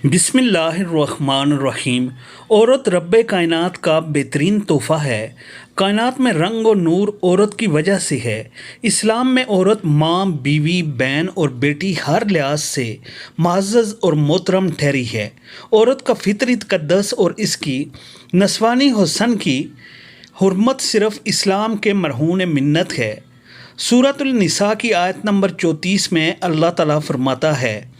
बिस्मिल्लाहिर्रहमानिर्रहीम। औरत रब्बे कायनात का बेहतरीन तोहफ़ा है। कायनात में रंग और नूर औरत की वजह से है। इस्लाम में औरत माँ, बीवी, बहन और बेटी हर लिहाज से मुअज़्ज़ज़ और मोहतरम ठहरी है। औरत का फितरी तक़द्दुस और इसकी नस्वानी हुस्न की हुर्मत सिर्फ़ इस्लाम के मरहून मिन्नत है। सूरतुल निसा की आयत नंबर 34 में अल्लाह ताला फरमाता है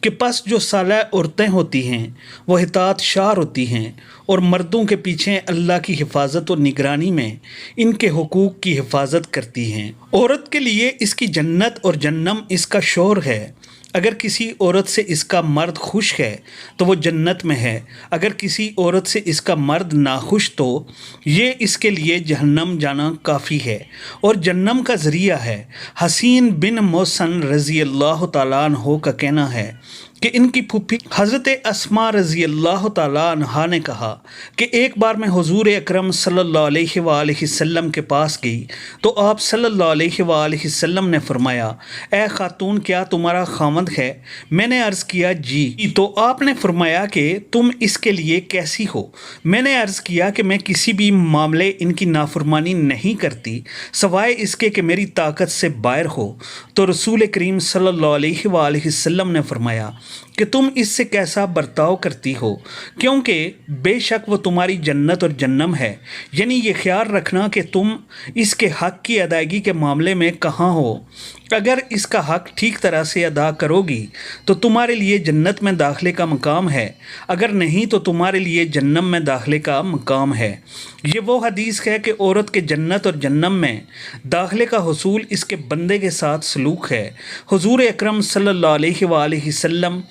कि पस जो साला औरतें होती हैं वो हितात शार होती हैं और मर्दों के पीछे अल्लाह की हिफाजत और निगरानी में इनके हुकूक की हिफाजत करती हैं। औरत के लिए इसकी जन्नत और जन्नम इसका शोर है। अगर किसी औरत से इसका मर्द खुश है तो वो जन्नत में है, अगर किसी औरत से इसका मर्द नाखुश तो ये इसके लिए जहन्नम जाना काफ़ी है और जन्नम का ज़रिया है। हसीन बिन मोहसन रज़ी अल्लाह तआला अन्हो का कहना है कि इनकी फूफी हज़रत अस्मा रज़ी अल्लाह तआला अन्हा ने कहा कि एक बार मैं हुज़ूर अकरम सल्लल्लाहु अलैहि वसल्लम के पास गई तो आप सल्लल्लाहु अलैहि वसल्लम ने फरमाया, ए खातून, क्या तुम्हारा खामद है? मैंने अर्ज़ किया जी। तो आपने फरमाया कि तुम इसके लिए कैसी हो? मैंने अर्ज़ किया कि मैं किसी भी मामले इनकी नाफरमानी नहीं करती सवाए इसके कि मेरी ताकत से बाहर हो। तो रसूल करीम सल्लल्लाहु अलैहि वसल्लम ने फरमाया कि तुम इससे कैसा बर्ताव करती हो, क्योंकि बेशक वो तुम्हारी जन्नत और जन्नम है। यानी ये ख्याल रखना कि तुम इसके हक़ की अदायगी के मामले में कहाँ हो। अगर इसका हक़ ठीक तरह से अदा करोगी तो तुम्हारे लिए जन्नत में दाखिले का मकाम है, अगर नहीं तो तुम्हारे लिए जन्नम में दाखिले का मकाम है। ये वो हदीस है कि औरत के जन्नत और जन्नम में दाखिले का हुसूल इसके बंदे के साथ सलूक है। हुज़ूर अकरम सल्लल्लाहु अलैहि वसल्लम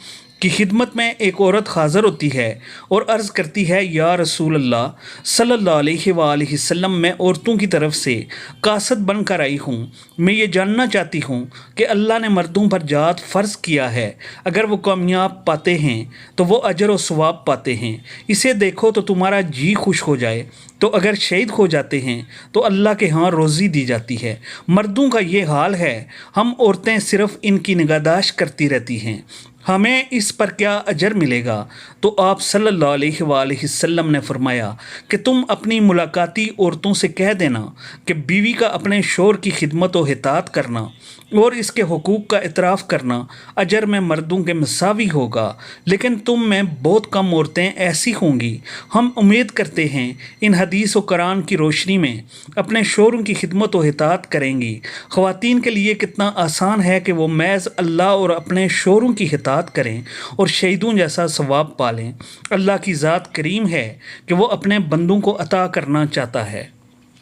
की खिदमत में एक औरत हाज़िर होती है और अर्ज़ करती है, या रसूल अल्लाह सल्लल्लाहु अलैहि वसल्लम, मैं औरतों की तरफ से कासद बन कर आई हूँ। मैं ये जानना चाहती हूँ कि अल्लाह ने मर्दों पर जात फ़र्ज़ किया है, अगर वो कामयाब पाते हैं तो वो अजर व सवाब पाते हैं। इसे देखो तो तुम्हारा जी खुश हो जाए, तो अगर शहीद हो जाते हैं तो अल्लाह के यहाँ रोज़ी दी जाती है। मर्दों का ये हाल है, हम औरतें सिर्फ़ इनकी निगाहदाश्त करती रहती हैं, हमें इस पर क्या अजर मिलेगा? तो आप सल्लल्लाहु अलैहि वसल्लम ने फरमाया कि तुम अपनी मुलाकाती औरतों से कह देना कि बीवी का अपने शोहर की खिदमत व हितात करना और इसके हुकूक का इतराफ़ करना अजर में मर्दों के मसावी होगा, लेकिन तुम में बहुत कम औरतें ऐसी होंगी। हम उम्मीद करते हैं इन हदीस व कुरान की रोशनी में अपने शोहरों की खिदमत व हितात करेंगी। ख़वातीन के लिए कितना आसान है कि वो महज़ अल्लाह और अपने शोहरों की हितात करें और शहीदों जैसा सवाब पालें। अल्लाह की ज़ात करीम है कि वो अपने बंदों को अता करना चाहता है।